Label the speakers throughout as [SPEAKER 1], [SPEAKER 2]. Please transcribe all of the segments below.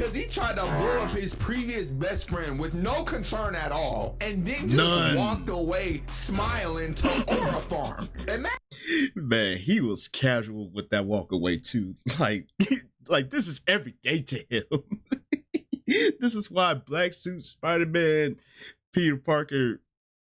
[SPEAKER 1] because he tried to blow up his previous best friend with no concern at all, and then just walked away smiling to Aura Farm. And
[SPEAKER 2] man, he was casual with that walk away too. Like this is every day to him. This is why Black Suit Spider-Man Peter Parker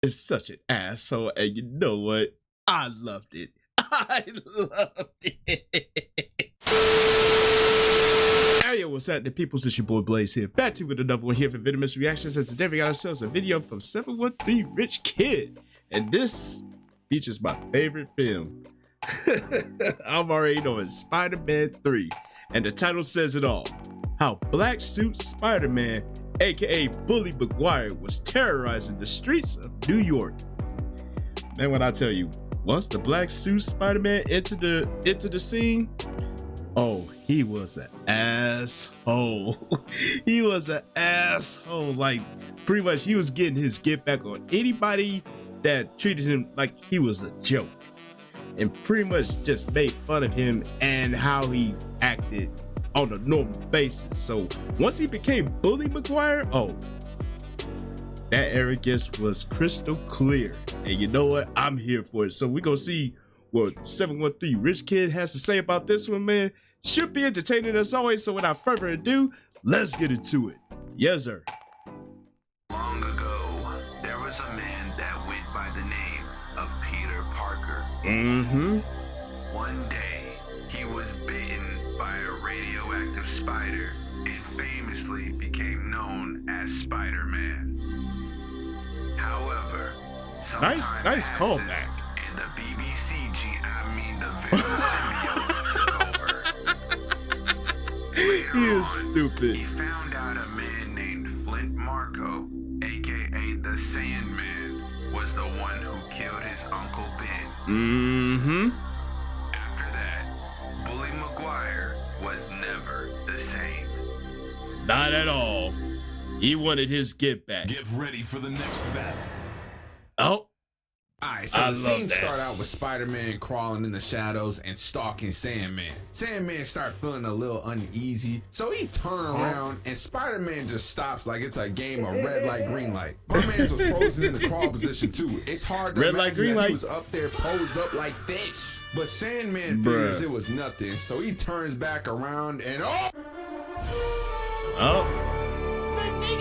[SPEAKER 2] is such an asshole. And you know what? I loved it. I loved it. Hey, yo, what's happening, people? It's your boy Blaze here, back to you with another one here for Venomous Reactions. And today we got ourselves a video from 713 Rich Kid, and this features my favorite film. I'm already knowing Spider-Man 3, and the title says it all. How Black Suit Spider-Man, aka Bully Maguire, was terrorizing the streets of New York. Man, when I tell you, once the Black Suit Spider-Man entered the scene, oh, he was an asshole. He was an asshole. Like, pretty much he was getting his get back on anybody that treated him like he was a joke, and pretty much just made fun of him and how he acted on a normal basis. So once he became Bully Maguire, oh, that arrogance was crystal clear. And you know what? I'm here for it. So we're gonna see what 713 Rich Kid has to say about this one, man. Should be entertaining as always. So without further ado, let's get into it. Yes, sir.
[SPEAKER 3] Long ago, there was a man that went by the name of Peter Parker. One day, he was bitten by a radioactive spider and famously became known as Spider-Man. However,
[SPEAKER 2] nice callback.
[SPEAKER 3] And the the Venomous symbiote took over. Later
[SPEAKER 2] He is
[SPEAKER 3] on,
[SPEAKER 2] stupid.
[SPEAKER 3] He found out a man named Flint Marko, aka the Sandman, was the one who killed his Uncle Ben. After that, Bully Maguire was never the same.
[SPEAKER 2] Not at all. He wanted his get back.
[SPEAKER 4] Get ready for the next battle.
[SPEAKER 2] Oh.
[SPEAKER 1] Alright, so the scene start out with Spider-Man crawling in the shadows and stalking Sandman. Sandman start feeling a little uneasy, so he turn around and Spider-Man just stops like it's a game of red light, green light. My man was frozen in the crawl position too. It's hard to
[SPEAKER 2] red light, green light.
[SPEAKER 1] He was up there posed up like this. But Sandman figures it was nothing, so he turns back around and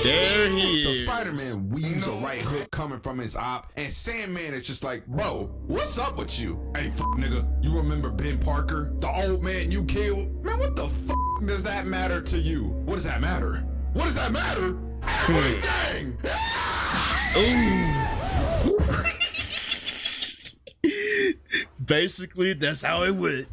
[SPEAKER 1] there he is. So Spider-Man weaves a right hook coming from his op, and Sandman is just like, bro, what's up with you? Hey, nigga, you remember Ben Parker, the old man you killed? Man, what the does that matter to you? What does that matter? What does that matter? Everything!
[SPEAKER 2] Basically, that's how it went.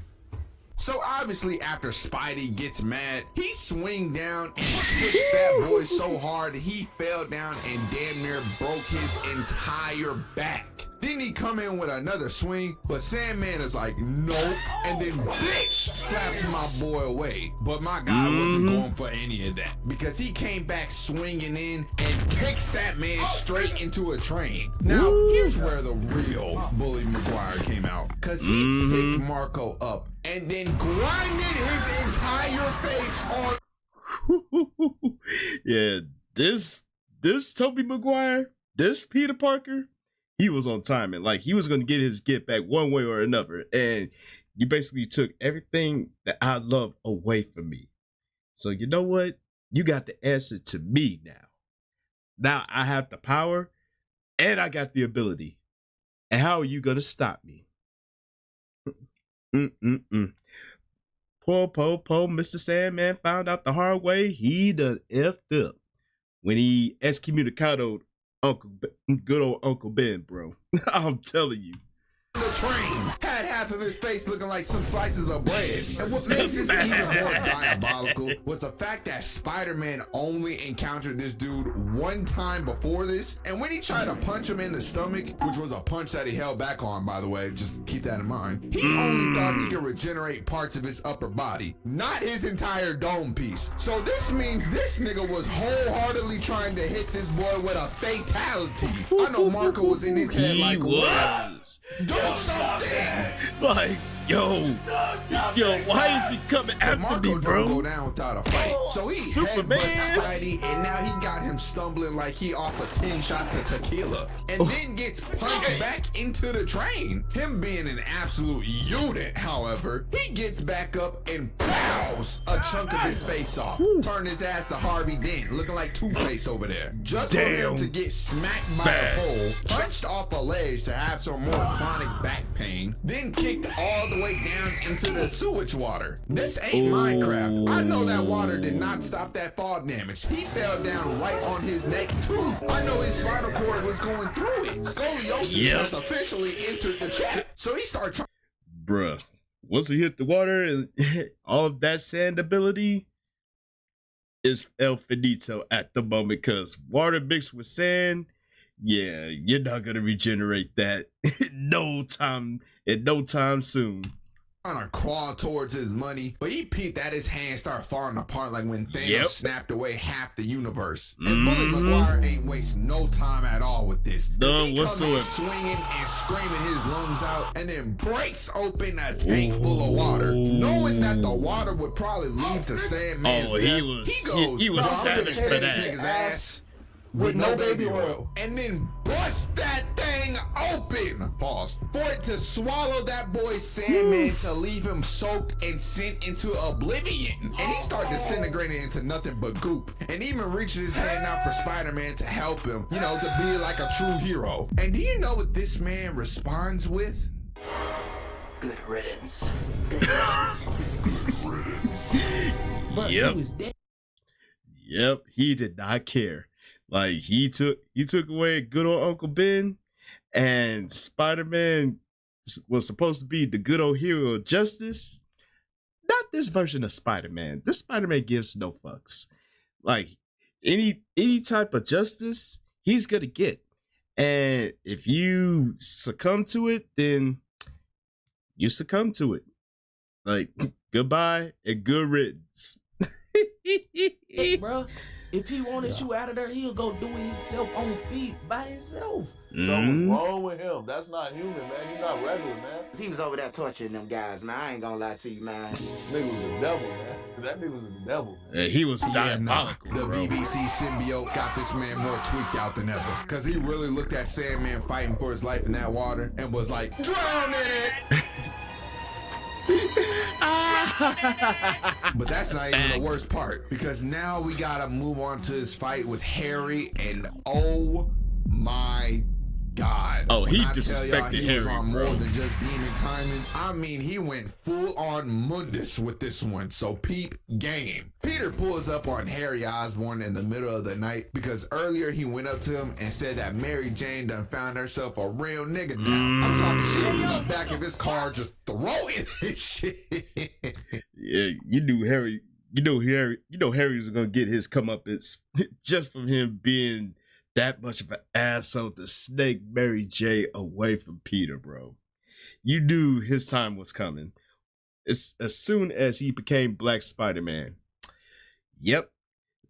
[SPEAKER 1] So obviously after Spidey gets mad, he swing down and kicks that boy so hard he fell down and damn near broke his entire back. Then he come in with another swing, but Sandman is like, nope, and then bitch slaps my boy away. But my guy wasn't going for any of that, because he came back swinging in and kicks that man straight into a train. Now here's where the real Bully Maguire came out, because he picked Marko up and then grinded his entire face on.
[SPEAKER 2] Yeah, this Tobey Maguire, this Peter Parker, he was on timing. Like, he was going to get his get back one way or another. And you basically took everything that I loved away from me. So you know what? You got the answer to me now. Now I have the power and I got the ability. And how are you going to stop me? Poor Mr. Sandman found out the hard way. He done effed up when he excommunicated good old Uncle Ben, bro. I'm telling you.
[SPEAKER 1] The train had half of his face looking like some slices of bread. And what makes this even more diabolical was the fact that Spider-Man only encountered this dude one time before this, and when he tried to punch him in the stomach, which was a punch that he held back on, by the way, just keep that in mind, he only thought he could regenerate parts of his upper body, not his entire dome piece. So this means this nigga was wholeheartedly trying to hit this boy with a fatality. I know Marko was in his head like,
[SPEAKER 2] was.
[SPEAKER 1] do something!
[SPEAKER 2] Like, Yo, why is he coming after
[SPEAKER 1] Marco
[SPEAKER 2] me,
[SPEAKER 1] don't
[SPEAKER 2] bro?
[SPEAKER 1] go down without a fight. So he
[SPEAKER 2] Superman.
[SPEAKER 1] headbutts Spidey, and now he got him stumbling like he off of 10 shots of tequila, and then gets punched back into the train. Him being an absolute unit, however, he gets back up and plows a chunk of his face off, turn his ass to Harvey Dent, looking like Two-Face over there. Just for him to get smacked by a pole, punched off a ledge to have some more chronic back pain, then kicked all the way down into the sewage water. This ain't Minecraft. I know that water did not stop that fall damage. He fell down right on his neck too. I know his spinal cord was going through it. Scoliosis has officially entered the chat. So he started trying.
[SPEAKER 2] Bruh, once he hit the water and all of that sand ability is El Finito at the moment, because water mixed with sand, yeah, you're not gonna regenerate that in no time soon.
[SPEAKER 1] to crawl towards his money, but he peeped that his hands start falling apart like when Thanos snapped away half the universe. And Bully Maguire ain't wasting no time at all with this.
[SPEAKER 2] None
[SPEAKER 1] He comes in
[SPEAKER 2] whatsoever.
[SPEAKER 1] swinging and screaming his lungs out, and then breaks open a tank full of water, knowing that the water would probably lead to Sandman's death.
[SPEAKER 2] He was
[SPEAKER 1] "Bro, I'm
[SPEAKER 2] savage
[SPEAKER 1] gonna
[SPEAKER 2] for
[SPEAKER 1] tear this
[SPEAKER 2] that.
[SPEAKER 1] nigga's ass with no baby oil, and then bust that thing open. Pause. For it to swallow that boy Sandman to leave him soaked and sent into oblivion. And he started disintegrating into nothing but goop. And even reaches his hand out for Spider-Man to help him, you know, to be like a true hero. And do you know what this man responds with?
[SPEAKER 5] Good riddance.
[SPEAKER 6] But he was dead.
[SPEAKER 2] Yep, he did not care. Like he took away good old Uncle Ben, and Spider-Man was supposed to be the good old hero of justice. Not this version of Spider-Man. This Spider-Man gives no fucks. Like any type of justice, he's gonna get. And if you succumb to it, then you succumb to it. Like goodbye and good riddance.
[SPEAKER 6] Hey, bro, if he wanted you out of there, he'll go do it himself on feet by himself.
[SPEAKER 7] Something's wrong with him. That's not human, man. He's not regular, man.
[SPEAKER 5] He was over there torturing them guys, man. I ain't gonna lie to you, man.
[SPEAKER 7] Nigga was the devil, man. That nigga was the devil, man.
[SPEAKER 2] He was diabolical,
[SPEAKER 1] The
[SPEAKER 2] bro.
[SPEAKER 1] BBC symbiote got this man more tweaked out than ever. Cause he really looked at Sandman fighting for his life in that water and was like, drown in it! But that's not even the worst part, because now we gotta move on to his fight with Harry, and oh my God.
[SPEAKER 2] Oh, he
[SPEAKER 1] When I tell
[SPEAKER 2] disrespected
[SPEAKER 1] y'all he was
[SPEAKER 2] Harry,
[SPEAKER 1] on
[SPEAKER 2] bro.
[SPEAKER 1] more than just demon timing. I mean, he went full on Mundus with this one, so peep game. Peter pulls up on Harry Osborn in the middle of the night because earlier he went up to him and said that Mary Jane done found herself a real nigga now. I'm talking shit in the back of his car, just throwing his shit.
[SPEAKER 2] Yeah, you knew Harry. You know Harry was gonna get his comeuppance just from him being that much of an asshole to snake Mary J away from Peter, bro. You knew his time was coming. As soon as he became Black Spider-Man. Yep.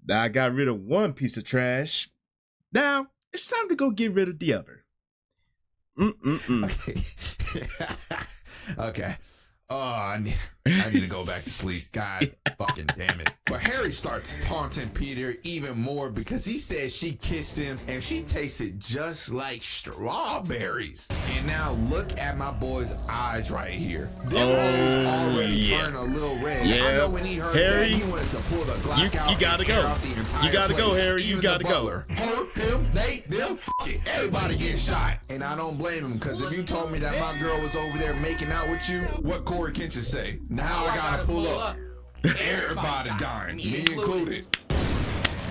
[SPEAKER 2] Now I got rid of one piece of trash. Now it's time to go get rid of the other.
[SPEAKER 1] Okay. Oh, I need to go back to sleep. God fucking damn it. But Harry starts taunting Peter even more because he says she kissed him and she tasted just like strawberries. And now look at my boy's eyes right here. Them hoes already turned a little red. I know when he heard
[SPEAKER 2] Harry,
[SPEAKER 1] that, he wanted to pull the Glock out.
[SPEAKER 2] you gotta
[SPEAKER 1] and
[SPEAKER 2] go.
[SPEAKER 1] tear out the entire
[SPEAKER 2] You gotta go,
[SPEAKER 1] place.
[SPEAKER 2] Harry. You
[SPEAKER 1] Even
[SPEAKER 2] gotta
[SPEAKER 1] the
[SPEAKER 2] go.
[SPEAKER 1] butler. Her, him, they, them, fuck it. Everybody gets shot. And I don't blame him, because if you told me that my girl was over there making out with you, what Corey Kenshin say? Now I gotta pull up. Everybody dying, me included.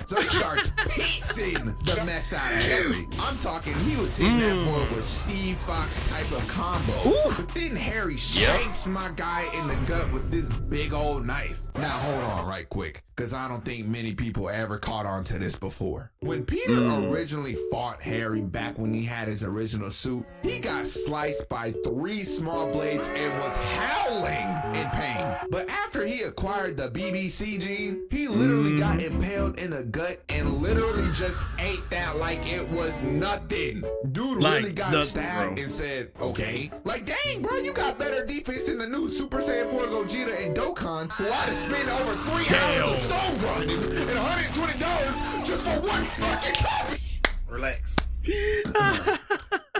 [SPEAKER 1] So he starts piecing the mess out of Harry. I'm talking, he was hitting that boy with Steve Fox type of combo. But then Harry shanks my guy in the gut with this big old knife. Now hold on right quick, because I don't think many people ever caught on to this before. When Peter originally fought Harry back when he had his original suit, he got sliced by 3 small blades and was howling in pain. But after he acquired the BBC gene, he literally got impaled impaled in the gut and literally just ate that like it was nothing. Dude
[SPEAKER 2] Like
[SPEAKER 1] really got
[SPEAKER 2] nothing,
[SPEAKER 1] stabbed
[SPEAKER 2] bro.
[SPEAKER 1] and said, okay. Like, dang, bro, you got better defense than the new Super Saiyan 4 Gogeta and Dokkan, who had to spend over 3 hours of stone grinding and $120 just for one fucking copy.
[SPEAKER 6] Relax.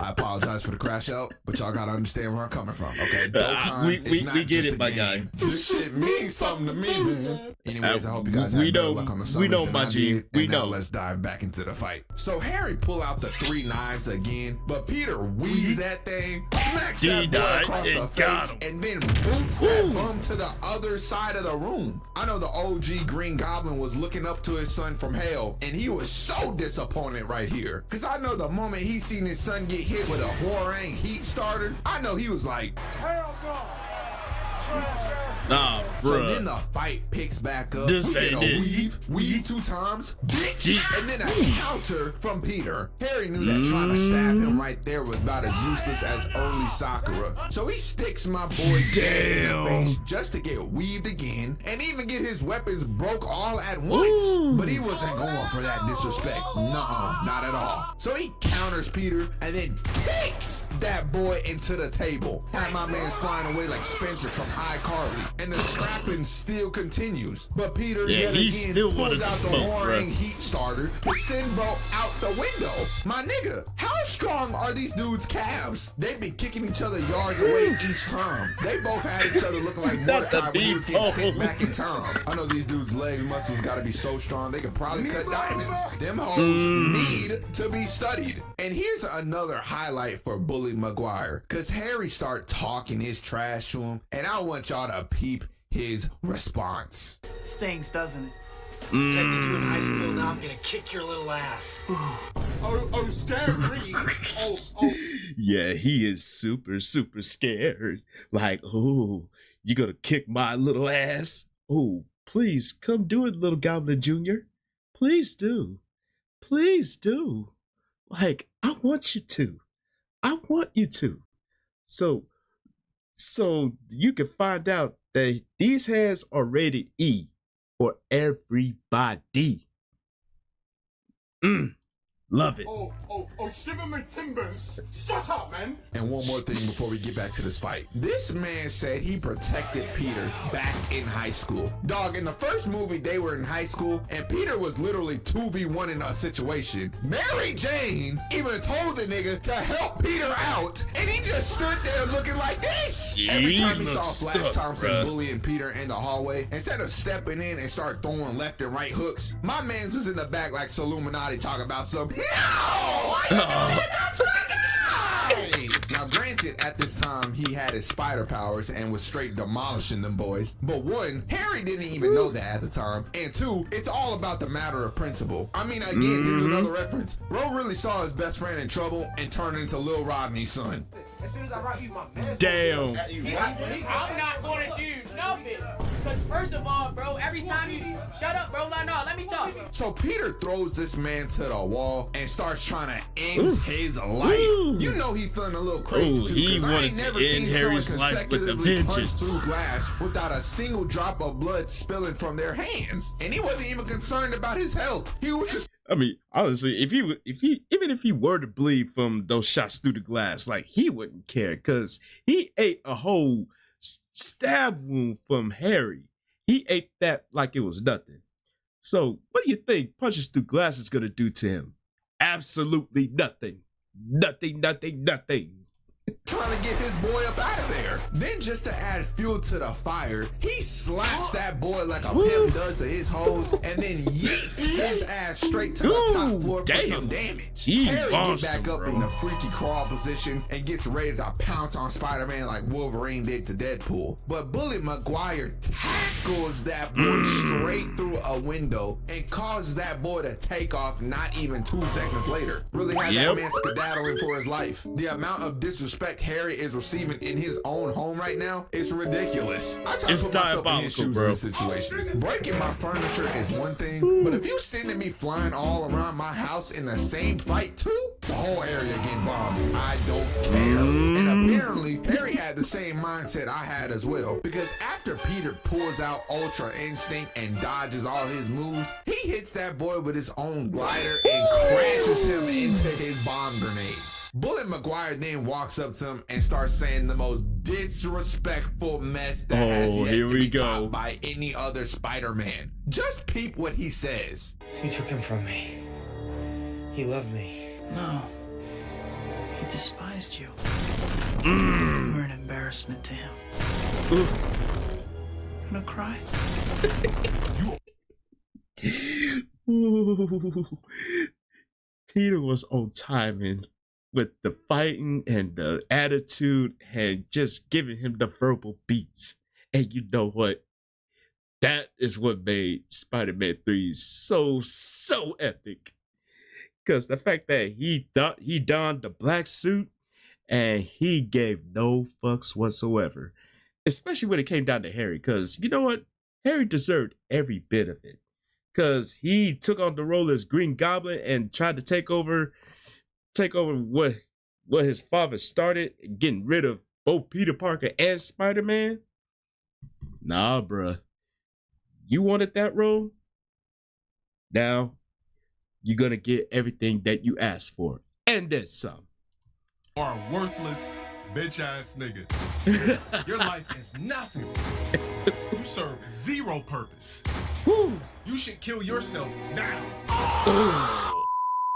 [SPEAKER 1] I apologize for the crash out, but y'all gotta understand where I'm coming from, okay? Dokkan is not
[SPEAKER 2] we get
[SPEAKER 1] just
[SPEAKER 2] it,
[SPEAKER 1] a
[SPEAKER 2] my
[SPEAKER 1] game.
[SPEAKER 2] guy.
[SPEAKER 1] This shit means something to me, man. Anyways, I hope you guys have
[SPEAKER 2] we
[SPEAKER 1] better
[SPEAKER 2] know-
[SPEAKER 1] luck on the
[SPEAKER 2] we
[SPEAKER 1] summons
[SPEAKER 2] know,
[SPEAKER 1] than
[SPEAKER 2] my
[SPEAKER 1] I
[SPEAKER 2] G.
[SPEAKER 1] did.
[SPEAKER 2] We
[SPEAKER 1] And now
[SPEAKER 2] know.
[SPEAKER 1] let's dive back into the fight. So Harry pull out the 3 knives again, but Peter weaves that thing, smacks that boy
[SPEAKER 2] D-dive
[SPEAKER 1] across
[SPEAKER 2] and
[SPEAKER 1] the
[SPEAKER 2] got
[SPEAKER 1] face,
[SPEAKER 2] him.
[SPEAKER 1] and then boots that bum to the other side of the room. I know the OG Green Goblin was looking up to his son from hell, and he was so disappointed right here. Cause I know the moment he seen his son get hit with a Horang heat starter, I know he was like,
[SPEAKER 2] Nah,
[SPEAKER 1] so then
[SPEAKER 2] bruh.
[SPEAKER 1] the fight picks back up.
[SPEAKER 2] This
[SPEAKER 1] We get
[SPEAKER 2] ain't
[SPEAKER 1] a
[SPEAKER 2] it.
[SPEAKER 1] weave 2 times, bitch,
[SPEAKER 2] Deep.
[SPEAKER 1] and then a counter from Peter. Harry knew that trying to stab him right there was about as useless as early Sakura. So he sticks my boy dead in the
[SPEAKER 2] Damn.
[SPEAKER 1] face just to get weaved again and even get his weapons broke all at once.
[SPEAKER 2] Ooh.
[SPEAKER 1] But he wasn't going for that disrespect. Nuh-uh, not at all. So he counters Peter and then kicks that boy into the table. Had my man's flying away like Spencer from iCarly. And the scrapping still continues. But Peter
[SPEAKER 2] Yeah,
[SPEAKER 1] yet
[SPEAKER 2] he
[SPEAKER 1] again
[SPEAKER 2] still wanted
[SPEAKER 1] pulls
[SPEAKER 2] to
[SPEAKER 1] out the
[SPEAKER 2] smoke,
[SPEAKER 1] Horang
[SPEAKER 2] bruh.
[SPEAKER 1] heat starter to send bro out the window. My nigga, how strong are these dudes' calves? They've been kicking each other yards away each time. They both had each other looking like
[SPEAKER 2] Not the
[SPEAKER 1] Mordecai when he was getting
[SPEAKER 2] deep
[SPEAKER 1] sent
[SPEAKER 2] hole.
[SPEAKER 1] back in time. I know these dudes' leg muscles gotta be so strong they could probably cut diamonds. Them hoes need to be studied. And here's another highlight for Bully Maguire, cause Harry start talking his trash to him, and I want y'all to peep his response.
[SPEAKER 8] Stings, doesn't it? Protected you in high school, now I'm gonna kick your little ass.
[SPEAKER 6] Oh, scary. Oh.
[SPEAKER 2] Yeah, he is super, super scared. Like, oh, you gonna kick my little ass? Oh, please come do it, little Goblin Jr. Please do. Please do. Like, I want you to. I want you to. So you can find out that these hands are rated E for everybody. Love it.
[SPEAKER 6] Oh, shiver my timbers. Shut up, man.
[SPEAKER 1] And one more thing before we get back to this fight. This man said he protected Peter back in high school. Dog, in the first movie, they were in high school, and Peter was literally 2v1 in a situation. Mary Jane even told the nigga to help Peter out, and he just stood there looking like this.
[SPEAKER 2] Yeah,
[SPEAKER 1] Every
[SPEAKER 2] he
[SPEAKER 1] time he saw
[SPEAKER 2] looked
[SPEAKER 1] Flash
[SPEAKER 2] stuck,
[SPEAKER 1] Thompson
[SPEAKER 2] bruh.
[SPEAKER 1] bullying Peter in the hallway, instead of stepping in and start throwing left and right hooks, my man's was in the back like Illuminati talking about some, no! Why you doing it? That's my guy! Now, granted, at this time, he had his spider powers and was straight demolishing them boys. But one, Harry didn't even know that at the time. And two, it's all about the matter of principle. I mean, again, here's another reference. Bro really saw his best friend in trouble and turned into Lil Rodney's son.
[SPEAKER 6] As soon as I rock you, my man.
[SPEAKER 2] Damn.
[SPEAKER 9] I'm not gonna do nothing. Cause first of all, bro, every time you shut up, bro, no, let me talk.
[SPEAKER 1] So Peter throws this man to the wall and starts trying to end his life.
[SPEAKER 2] Ooh.
[SPEAKER 1] You know he feeling a little crazy
[SPEAKER 2] Ooh,
[SPEAKER 1] too,
[SPEAKER 2] he
[SPEAKER 1] 'cause I
[SPEAKER 2] wanted
[SPEAKER 1] ain't
[SPEAKER 2] to
[SPEAKER 1] never
[SPEAKER 2] end
[SPEAKER 1] seen
[SPEAKER 2] Harry's
[SPEAKER 1] someone
[SPEAKER 2] life with a
[SPEAKER 1] consecutively punch
[SPEAKER 2] vengeance.
[SPEAKER 1] through glass without a single drop of blood spilling from their hands. And he wasn't even concerned about his health. He was just
[SPEAKER 2] I mean, honestly, even if he were to bleed from those shots through the glass, like, he wouldn't care, because he ate a whole stab wound from Harry. He ate that like it was nothing. So what do you think punches through glass is gonna do to him? Absolutely nothing. Nothing.
[SPEAKER 1] trying to get his boy up out of there. Then just to add fuel to the fire, he slaps that boy like a pimp does to his hoes and then yeets his ass straight to the top floor for some damage.
[SPEAKER 2] He
[SPEAKER 1] Harry get
[SPEAKER 2] lost
[SPEAKER 1] back
[SPEAKER 2] him,
[SPEAKER 1] up
[SPEAKER 2] bro.
[SPEAKER 1] in the freaky crawl position and gets ready to pounce on Spider-Man like Wolverine did to Deadpool. But Bully Maguire tackles that boy straight through a window and causes that boy to take off not even 2 seconds later. Really had that man skedaddling for his life. The amount of disrespect disrespect Harry is receiving in his own home right now is ridiculous. I try
[SPEAKER 2] It's
[SPEAKER 1] to put myself in his
[SPEAKER 2] diabolical,
[SPEAKER 1] shoes
[SPEAKER 2] bro.
[SPEAKER 1] in this situation. Breaking my furniture is one thing, but if you sending me flying all around my house in the same fight too, the whole area getting bombed. I don't care. And apparently, Harry had the same mindset I had as well, because after Peter pulls out Ultra Instinct and dodges all his moves, he hits that boy with his own glider and crashes him into his bomb grenades. Bullet Maguire then walks up to him and starts saying the most disrespectful mess that has yet
[SPEAKER 2] here
[SPEAKER 1] to
[SPEAKER 2] we
[SPEAKER 1] be
[SPEAKER 2] go.
[SPEAKER 1] topped by any other Spider-Man. Just peep what he says.
[SPEAKER 8] You took him from me. He loved me.
[SPEAKER 10] No. He despised you. You were an embarrassment to him. Gonna cry?
[SPEAKER 2] Peter was on timing with the fighting and the attitude and just giving him the verbal beats. And you know what? That is what made Spider-Man 3 so epic. Because the fact that he thought he donned the black suit and he gave no fucks whatsoever. Especially when it came down to Harry. Because you know what? Harry deserved every bit of it. Because he took on the role as Green Goblin and tried to take over what his father started, getting rid of both Peter Parker and Spider-Man. Nah, bruh. You wanted that role? Now, you're gonna get everything that you asked for. And then some.
[SPEAKER 11] Are a worthless, bitch-ass nigga. Your life is nothing. You serve zero purpose.
[SPEAKER 2] Woo.
[SPEAKER 11] You should kill yourself now.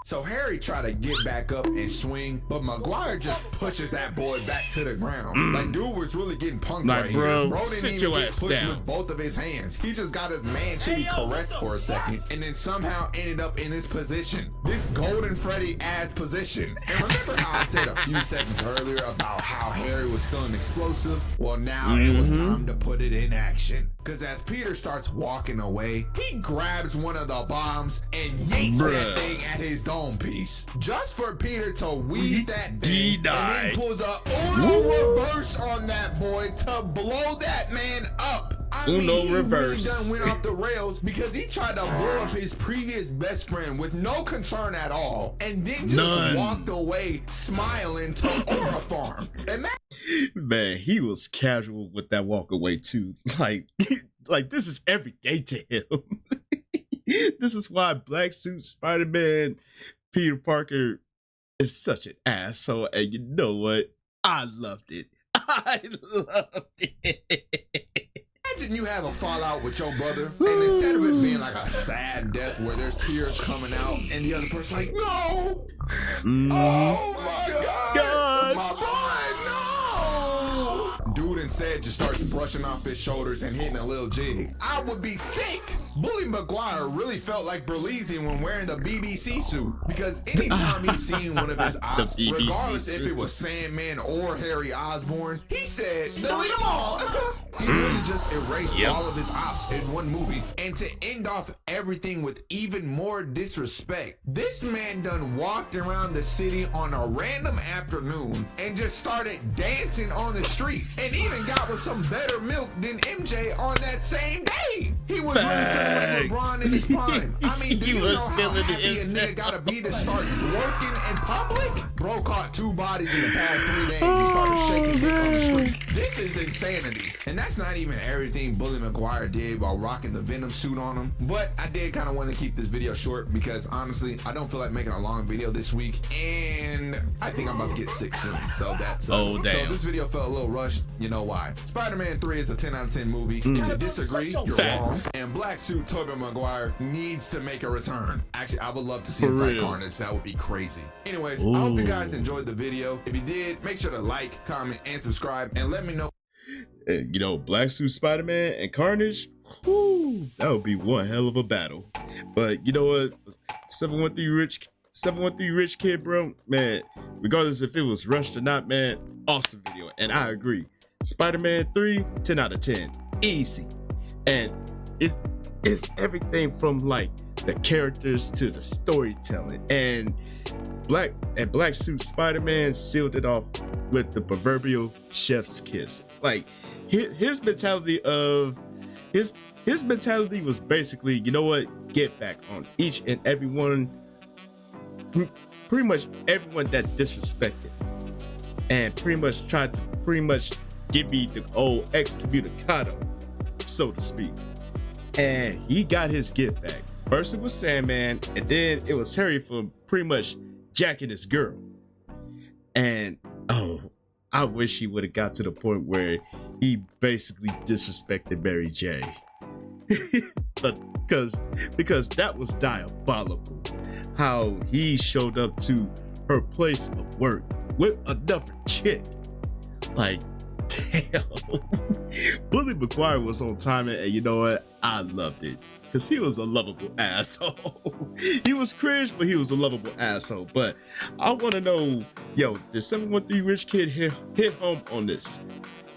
[SPEAKER 1] So Harry tried to get back up and swing, but Maguire just pushes that boy back to the ground. Like, dude was really getting punked
[SPEAKER 2] Like,
[SPEAKER 1] right
[SPEAKER 2] bro,
[SPEAKER 1] here. Bro didn't
[SPEAKER 2] sit
[SPEAKER 1] even
[SPEAKER 2] your
[SPEAKER 1] get
[SPEAKER 2] ass
[SPEAKER 1] pushed
[SPEAKER 2] down.
[SPEAKER 1] with both of his hands. He just got his man titty caressed for a second, and then somehow ended up in this position. This Golden Freddy ass position. And remember how I said a few seconds earlier about how Harry was feeling explosive? Well, now it was time to put it in action. Because as Peter starts walking away, he grabs one of the bombs and yanks that thing at his dome piece. Just for Peter to weave that thing and then pulls a Uno reverse on that boy to blow that man up. I mean, he
[SPEAKER 2] reverse.
[SPEAKER 1] really done went off the rails because he tried to blow up his previous best friend with no concern at all, and then just walked away smiling to Aura Farm. And that
[SPEAKER 2] Man, he was casual with that walk away too. Like this is every day to him. This is why Black Suit Spider-Man Peter Parker is such an asshole. And you know what? I loved it. I loved it.
[SPEAKER 1] Imagine you have a fallout with your brother, and instead of it being like a sad death where there's tears coming out, and the other person's like, no! Oh my God! My boy, no! Dude instead just starts brushing off his shoulders and hitting a little jig. I would be sick! Bully Maguire really felt like Berlizzi when wearing the BBC suit, because anytime he's seen one of his ops, regardless if it was Sandman or Harry Osborn, he said, delete them all! He really just erased all of his ops in one movie. And to end off everything with even more disrespect, this man done walked around the city on a random afternoon and just started dancing on the street, and even got with some better milk than MJ on that same day. He was really feeling like LeBron in his prime. I mean, do you know how happy a nigga gotta be to start working in public? Bro caught 2 bodies in the past 3 days and started shaking dick on the street. This is insanity. And that's not even everything Bully Maguire did while rocking the Venom suit on him. But I did kind of want to keep this video short because honestly, I don't feel like making a long video this week, and I think I'm about to get sick soon. So that's
[SPEAKER 2] oh damn.
[SPEAKER 1] So this video felt a little rushed. You know why? Spider-Man 3 is a 10 out of 10 movie. If you disagree, you're wrong. And Black Suit Tobey Maguire needs to make a return. Actually, I would love to see him fight Carnage. That would be crazy. Anyways, I hope you guys enjoyed the video. If you did, make sure to like, comment, and subscribe, and let me know.
[SPEAKER 2] You know, Black Suit Spider-Man and Carnage, whoo, that would be one hell of a battle. But you know what? 713 Rich Kid, bro, man, regardless if it was rushed or not, man, awesome video. And I agree. Spider-Man 3, 10 out of 10. Easy. And it's everything from like the characters to the storytelling. And Black Suit Spider-Man sealed it off with the proverbial chef's kiss. Like his mentality was basically, you know what, get back on each and everyone, pretty much everyone that disrespected, and pretty much tried to give me the old excommunicado, so to speak. And he got his get back. First it was Sandman, and then it was Harry for pretty much jacking his girl. And I wish he would have got to the point where he basically disrespected Mary J. But because that was diabolical. How he showed up to her place of work with another chick. Like, damn. Bully McGuire was on time, and you know what? I loved it. Because he was a lovable asshole. He was cringe, but he was a lovable asshole. But I want to know, yo, did 713 Rich Kid hit home on this?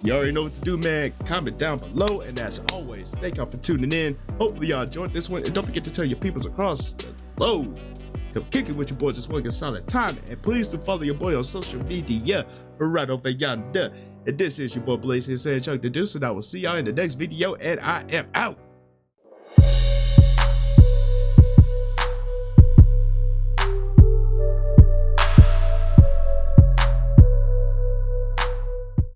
[SPEAKER 2] You already know what to do, man. Comment down below. And as always, thank y'all for tuning in. Hopefully y'all enjoyed this one. And don't forget to tell your peoples across the globe to kick it with your boy. Just want a solid time. And please do follow your boy on social media right over yonder. And this is your boy Blaze here saying Chuck the Deuce. And I will see y'all in the next video. And I am out.